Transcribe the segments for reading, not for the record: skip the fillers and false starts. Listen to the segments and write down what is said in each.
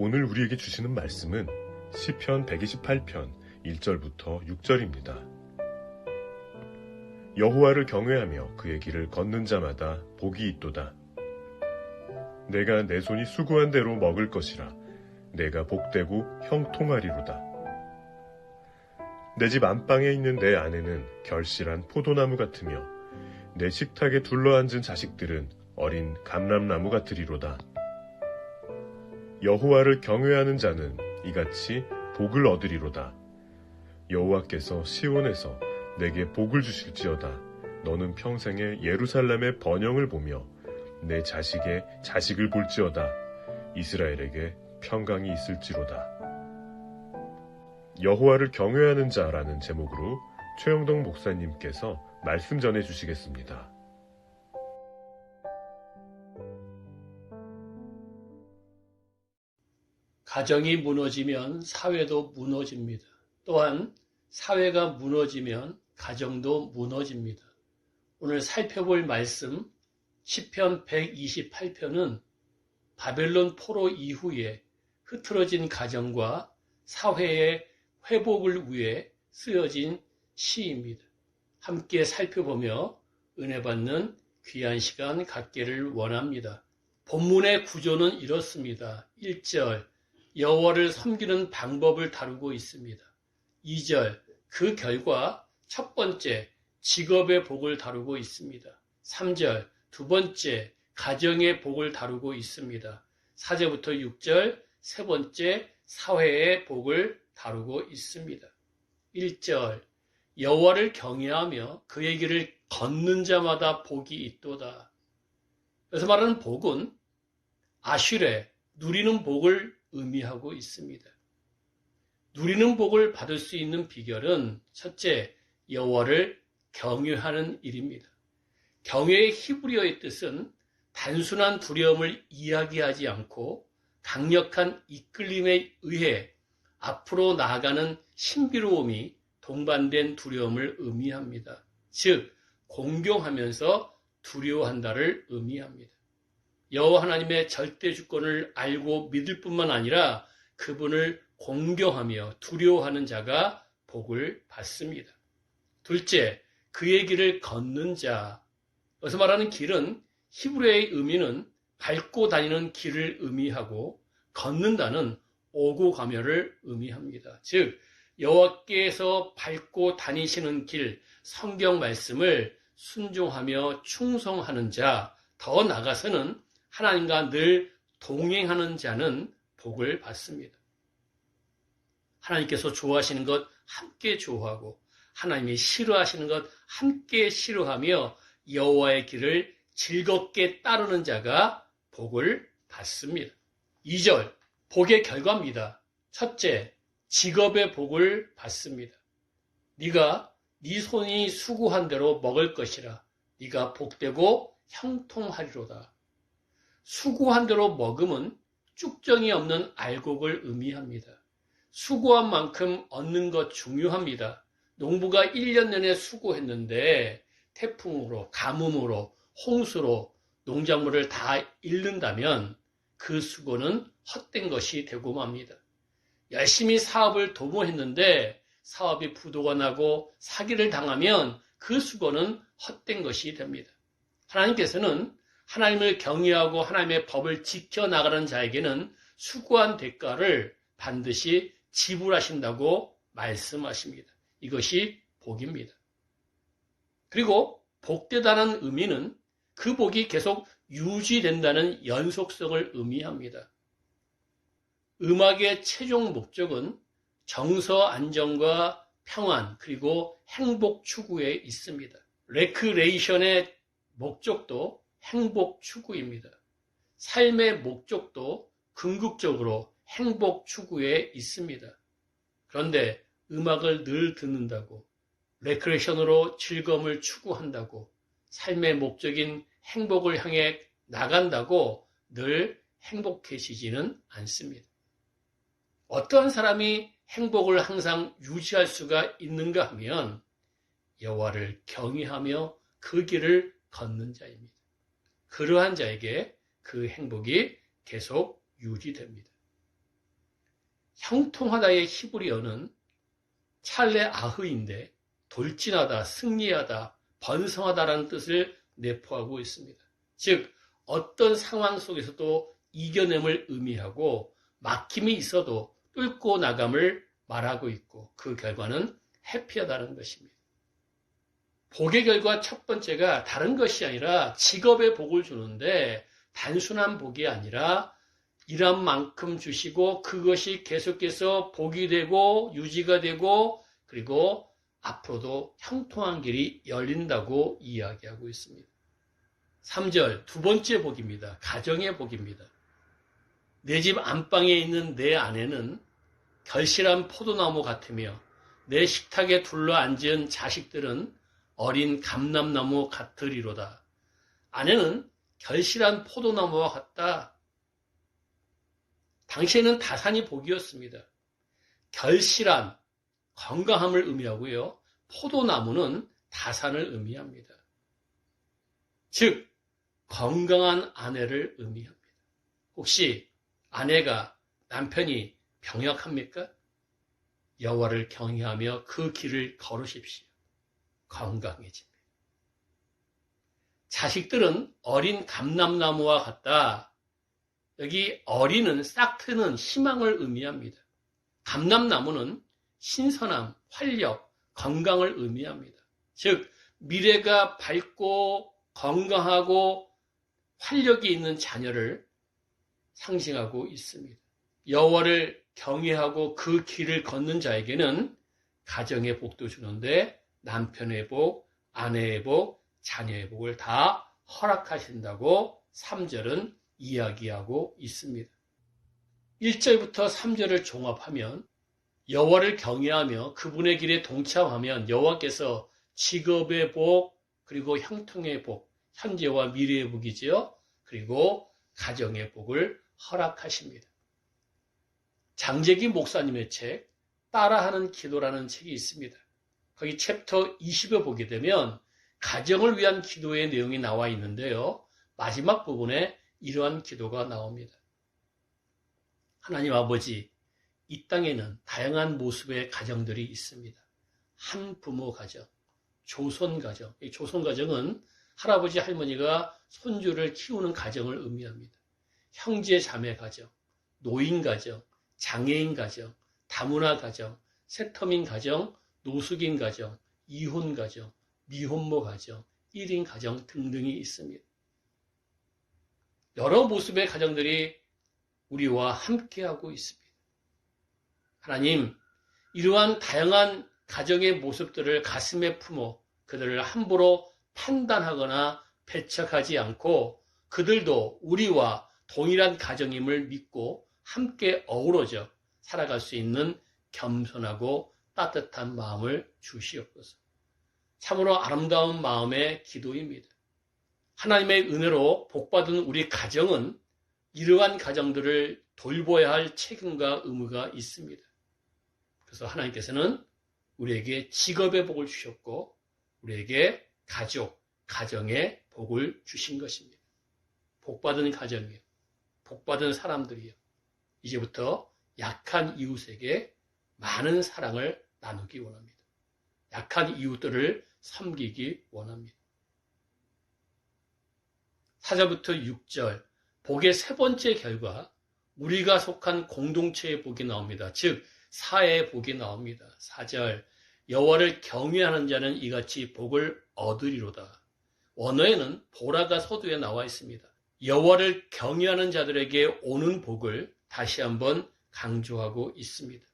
오늘 우리에게 주시는 말씀은 시편 128편 1절부터 6절입니다. 여호와를 경외하며 그의 길을 걷는 자마다 복이 있도다. 내가 내 손이 수고한 대로 먹을 것이라. 내가 복되고 형통하리로다. 내 집 안방에 있는 내 아내는 결실한 포도나무 같으며 내 식탁에 둘러앉은 자식들은 어린 감람나무 같으리로다. 여호와를 경외하는 자는 이같이 복을 얻으리로다. 여호와께서 시온에서 내게 복을 주실지어다. 너는 평생에 예루살렘의 번영을 보며 내 자식의 자식을 볼지어다. 이스라엘에게 평강이 있을지로다. 여호와를 경외하는 자라는 제목으로 최영동 목사님께서 말씀 전해 주시겠습니다. 가정이 무너지면 사회도 무너집니다. 또한 사회가 무너지면 가정도 무너집니다. 오늘 살펴볼 말씀 시편 128편은 바벨론 포로 이후에 흐트러진 가정과 사회의 회복을 위해 쓰여진 시입니다. 함께 살펴보며 은혜 받는 귀한 시간 갖기를 원합니다. 본문의 구조는 이렇습니다. 1절, 여호와를 섬기는 방법을 다루고 있습니다. 2절, 그 결과 첫 번째, 직업의 복을 다루고 있습니다. 3절, 두 번째, 가정의 복을 다루고 있습니다. 4절부터 6절, 세 번째, 사회의 복을 다루고 있습니다. 1절, 여호와를 경외하며 그의 길을 걷는 자마다 복이 있도다. 여기서 말하는 복은 아슈레, 누리는 복을 의미하고 있습니다. 누리는 복을 받을 수 있는 비결은 첫째, 여호와를 경외하는 일입니다. 경외의 히브리어의 뜻은 단순한 두려움을 이야기하지 않고 강력한 이끌림에 의해 앞으로 나아가는 신비로움이 동반된 두려움을 의미합니다. 즉, 공경하면서 두려워한다를 의미합니다. 여호와 하나님의 절대 주권을 알고 믿을 뿐만 아니라 그분을 공경하며 두려워하는 자가 복을 받습니다. 둘째, 그의 길을 걷는 자. 여기서 말하는 길은 히브리어의 의미는 밟고 다니는 길을 의미하고 걷는다는 오고 가며를 의미합니다. 즉, 여호와께서 밟고 다니시는 길, 성경 말씀을 순종하며 충성하는 자, 더 나아가서는 하나님과 늘 동행하는 자는 복을 받습니다. 하나님께서 좋아하시는 것 함께 좋아하고 하나님이 싫어하시는 것 함께 싫어하며 여호와의 길을 즐겁게 따르는 자가 복을 받습니다. 2절, 복의 결과입니다. 첫째, 직업의 복을 받습니다. 네가 네 손이 수고한 대로 먹을 것이라. 네가 복되고 형통하리로다. 수고한 대로 먹음은 쭉정이 없는 알곡을 의미합니다. 수고한 만큼 얻는 것 중요합니다. 농부가 1년 내내 수고했는데 태풍으로, 가뭄으로, 홍수로 농작물을 다 잃는다면 그 수고는 헛된 것이 되고 맙니다. 열심히 사업을 도모했는데 사업이 부도가 나고 사기를 당하면 그 수고는 헛된 것이 됩니다. 하나님께서는 하나님을 경외하고 하나님의 법을 지켜나가는 자에게는 수고한 대가를 반드시 지불하신다고 말씀하십니다. 이것이 복입니다. 그리고 복되다는 의미는 그 복이 계속 유지된다는 연속성을 의미합니다. 음악의 최종 목적은 정서 안정과 평안 그리고 행복 추구에 있습니다. 레크레이션의 목적도 행복 추구입니다. 삶의 목적도 궁극적으로 행복 추구에 있습니다. 그런데 음악을 늘 듣는다고, 레크레이션으로 즐거움을 추구한다고, 삶의 목적인 행복을 향해 나간다고 늘 행복해지지는 않습니다. 어떠한 사람이 행복을 항상 유지할 수가 있는가 하면 여호와를 경외하며 그 길을 걷는 자입니다. 그러한 자에게 그 행복이 계속 유지됩니다. 형통하다의 히브리어는 찰레 아흐인데 돌진하다, 승리하다, 번성하다라는 뜻을 내포하고 있습니다. 즉 어떤 상황 속에서도 이겨냄을 의미하고 막힘이 있어도 뚫고 나감을 말하고 있고 그 결과는 해피하다는 것입니다. 복의 결과 첫 번째가 다른 것이 아니라 직업에 복을 주는데 단순한 복이 아니라 일한 만큼 주시고 그것이 계속해서 복이 되고 유지가 되고 그리고 앞으로도 형통한 길이 열린다고 이야기하고 있습니다. 3절 두 번째 복입니다. 가정의 복입니다. 내 집 안방에 있는 내 아내는 결실한 포도나무 같으며 내 식탁에 둘러앉은 자식들은 어린 감람나무 같으리로다. 아내는 결실한 포도나무와 같다. 당시에는 다산이 복이었습니다. 결실한 건강함을 의미하고요. 포도나무는 다산을 의미합니다. 즉 건강한 아내를 의미합니다. 혹시 아내가 남편이 병약합니까? 여호와를 경외하며 그 길을 걸으십시오. 건강해집니다. 자식들은 어린 감람나무와 같다. 여기 어린은 싹 트는 희망을 의미합니다. 감람나무는 신선함, 활력, 건강을 의미합니다. 즉 미래가 밝고 건강하고 활력이 있는 자녀를 상징하고 있습니다. 여호와를 경외하고 그 길을 걷는 자에게는 가정의 복도 주는데 남편의 복, 아내의 복, 자녀의 복을 다 허락하신다고 3절은 이야기하고 있습니다. 1절부터 3절을 종합하면 여호와를 경외하며 그분의 길에 동참하면 여호와께서 직업의 복, 그리고 형통의 복, 현재와 미래의 복이지요. 그리고 가정의 복을 허락하십니다. 장재기 목사님의 책 따라하는 기도라는 책이 있습니다. 거기 챕터 20에 보게 되면 가정을 위한 기도의 내용이 나와 있는데요. 마지막 부분에 이러한 기도가 나옵니다. 하나님 아버지, 이 땅에는 다양한 모습의 가정들이 있습니다. 한 부모 가정, 조손 가정. 이 조손 가정은 할아버지 할머니가 손주를 키우는 가정을 의미합니다. 형제 자매 가정, 노인 가정, 장애인 가정, 다문화 가정, 새터민 가정, 노숙인 가정, 이혼 가정, 미혼모 가정, 1인 가정 등등이 있습니다. 여러 모습의 가정들이 우리와 함께하고 있습니다. 하나님, 이러한 다양한 가정의 모습들을 가슴에 품어 그들을 함부로 판단하거나 배척하지 않고 그들도 우리와 동일한 가정임을 믿고 함께 어우러져 살아갈 수 있는 겸손하고 따뜻한 마음을 주시옵소서. 참으로 아름다운 마음의 기도입니다. 하나님의 은혜로 복받은 우리 가정은 이러한 가정들을 돌보아야 할 책임과 의무가 있습니다. 그래서 하나님께서는 우리에게 직업의 복을 주셨고 우리에게 가족, 가정의 복을 주신 것입니다. 복받은 가정이요. 복받은 사람들이요. 이제부터 약한 이웃에게 많은 사랑을 나누기 원합니다. 약한 이웃들을 섬기기 원합니다. 4절부터 6절, 복의 세 번째 결과, 우리가 속한 공동체의 복이 나옵니다. 즉, 사회의 복이 나옵니다. 4절, 여호와를 경외하는 자는 이같이 복을 얻으리로다. 원어에는 보라가 서두에 나와 있습니다. 여호와를 경외하는 자들에게 오는 복을 다시 한번 강조하고 있습니다.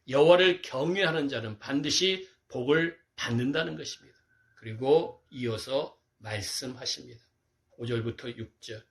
여호와를 경외하는 자는 반드시 복을 받는다는 것입니다. 그리고 이어서 말씀하십니다. 5절부터 6절.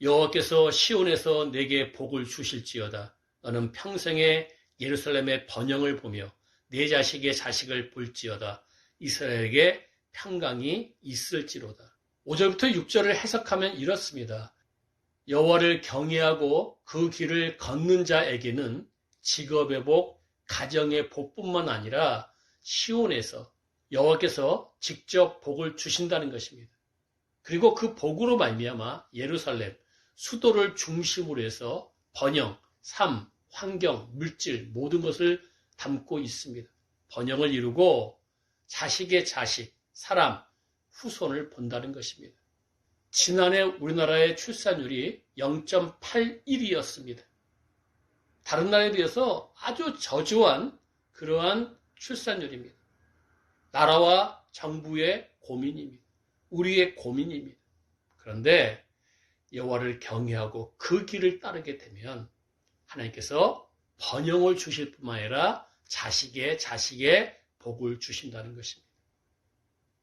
여호와께서 시온에서 내게 복을 주실지어다. 너는 평생에 예루살렘의 번영을 보며 내 자식의 자식을 볼지어다. 이스라엘에게 평강이 있을지로다. 5절부터 6절을 해석하면 이렇습니다. 여호와를 경외하고 그 길을 걷는 자에게는 직업의 복, 가정의 복뿐만 아니라 시온에서 여호와께서 직접 복을 주신다는 것입니다. 그리고 그 복으로 말미암아 예루살렘, 수도를 중심으로 해서 번영, 삶, 환경, 물질 모든 것을 담고 있습니다. 번영을 이루고 자식의 자식, 사람, 후손을 본다는 것입니다. 지난해 우리나라의 출산율이 0.81이었습니다. 다른 나라에 비해서 아주 저조한 그러한 출산율입니다. 나라와 정부의 고민입니다. 우리의 고민입니다. 그런데 여호와를 경외하고 그 길을 따르게 되면 하나님께서 번영을 주실 뿐만 아니라 자식의 복을 주신다는 것입니다.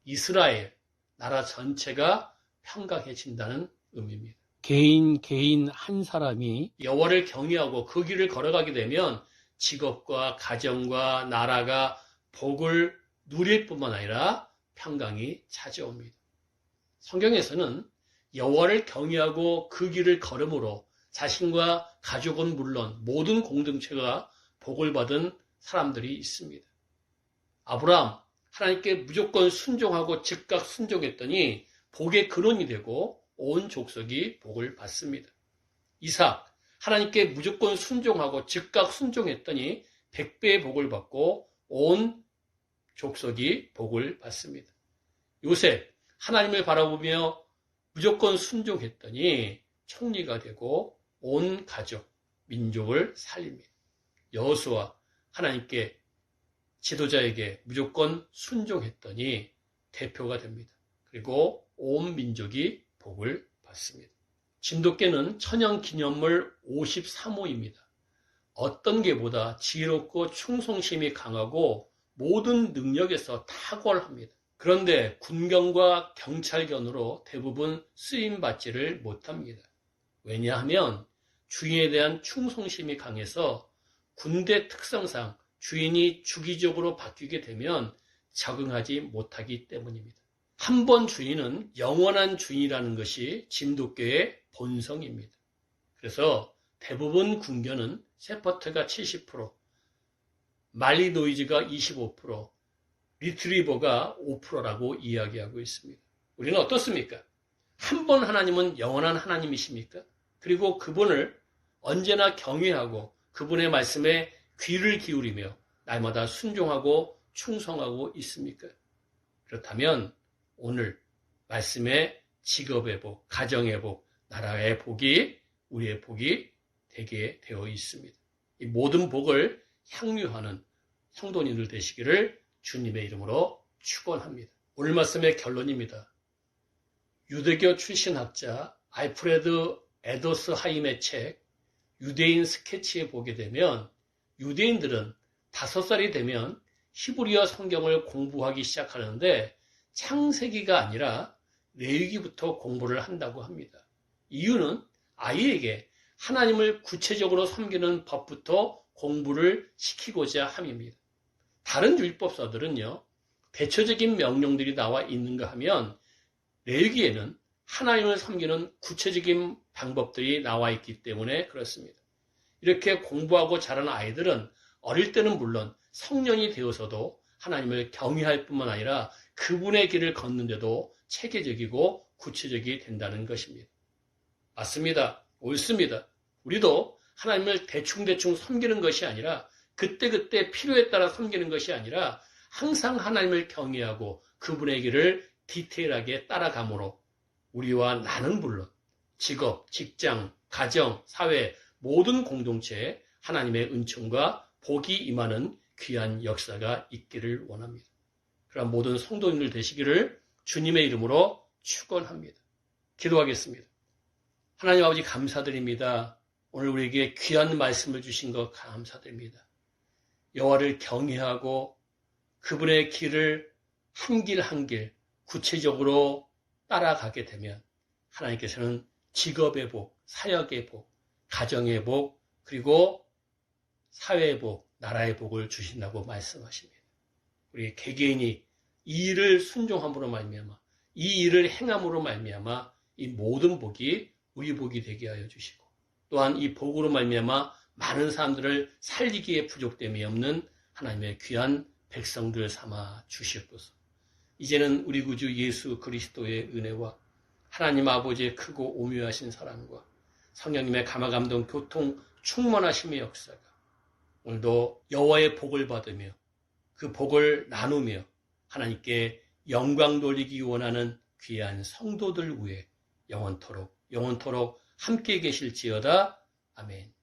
이스라엘, 나라 전체가 평강해진다는 의미입니다. 개인 한 사람이 여호와를 경외하고 그 길을 걸어가게 되면 직업과 가정과 나라가 복을 누릴 뿐만 아니라 평강이 찾아옵니다. 성경에서는 여호와를 경외하고 그 길을 걸음으로 자신과 가족은 물론 모든 공동체가 복을 받은 사람들이 있습니다. 아브라함, 하나님께 무조건 순종하고 즉각 순종했더니 복의 근원이 되고 온 족속이 복을 받습니다. 이삭, 하나님께 무조건 순종하고 즉각 순종했더니 100배의 복을 받고 온 족속이 복을 받습니다. 요셉, 하나님을 바라보며 무조건 순종했더니 총리가 되고 온 가족, 민족을 살립니다. 여호수아, 하나님께 지도자에게 무조건 순종했더니 대표가 됩니다. 그리고 온 민족이 복을 받습니다. 진돗개는 천연기념물 53호입니다. 어떤 개보다 지혜롭고 충성심이 강하고 모든 능력에서 탁월합니다. 그런데 군견과 경찰견으로 대부분 쓰임받지를 못합니다. 왜냐하면 주인에 대한 충성심이 강해서 군대 특성상 주인이 주기적으로 바뀌게 되면 적응하지 못하기 때문입니다. 한 번 주인은 영원한 주인이라는 것이 진돗개의 본성입니다. 그래서 대부분 군견은 세퍼트가 70%, 말리노이즈가 25%, 리트리버가 5%라고 이야기하고 있습니다. 우리는 어떻습니까? 한 번 하나님은 영원한 하나님이십니까? 그리고 그분을 언제나 경외하고 그분의 말씀에 귀를 기울이며 날마다 순종하고 충성하고 있습니까? 그렇다면 오늘 말씀의 직업의 복, 가정의 복, 나라의 복이 우리의 복이 되게 되어 있습니다. 이 모든 복을 향유하는 성도님들 되시기를 주님의 이름으로 축원합니다. 오늘 말씀의 결론입니다. 유대교 출신 학자 알프레드 에더스 하임의 책 유대인 스케치에 보게 되면 유대인들은 5살이 되면 히브리어 성경을 공부하기 시작하는데 창세기가 아니라 레위기부터 공부를 한다고 합니다. 이유는 아이에게 하나님을 구체적으로 섬기는 법부터 공부를 시키고자 함입니다. 다른 율법서들은요, 대체적인 명령들이 나와 있는가 하면 레위기에는 하나님을 섬기는 구체적인 방법들이 나와 있기 때문에 그렇습니다. 이렇게 공부하고 자란 아이들은 어릴 때는 물론 성년이 되어서도 하나님을 경외할 뿐만 아니라 그분의 길을 걷는데도 체계적이고 구체적이 된다는 것입니다. 맞습니다. 옳습니다. 우리도 하나님을 대충대충 섬기는 것이 아니라 그때그때 필요에 따라 섬기는 것이 아니라 항상 하나님을 경외하고 그분의 길을 디테일하게 따라감으로 우리와 나는 물론 직업, 직장, 가정, 사회 모든 공동체에 하나님의 은총과 복이 임하는 귀한 역사가 있기를 원합니다. 그런 모든 성도님들 되시기를 주님의 이름으로 축원합니다. 기도하겠습니다. 하나님 아버지 감사드립니다. 오늘 우리에게 귀한 말씀을 주신 것 감사드립니다. 여호와를 경외하고 그분의 길을 한 길 한 길 구체적으로 따라가게 되면 하나님께서는 직업의 복, 사역의 복, 가정의 복, 그리고 사회의 복, 나라의 복을 주신다고 말씀하십니다. 우리 개개인이 이 일을 순종함으로 말미암아 이 일을 행함으로 말미암아 이 모든 복이 우리 복이 되게 하여 주시고 또한 이 복으로 말미암아 많은 사람들을 살리기에 부족됨이 없는 하나님의 귀한 백성들 삼아 주시옵소서. 이제는 우리 구주 예수 그리스도의 은혜와 하나님 아버지의 크고 오묘하신 사랑과 성령님의 감화감동 교통 충만하심의 역사가 오늘도 여호와의 복을 받으며 그 복을 나누며 하나님께 영광 돌리기 원하는 귀한 성도들 위해 영원토록 함께 계실지어다. 아멘.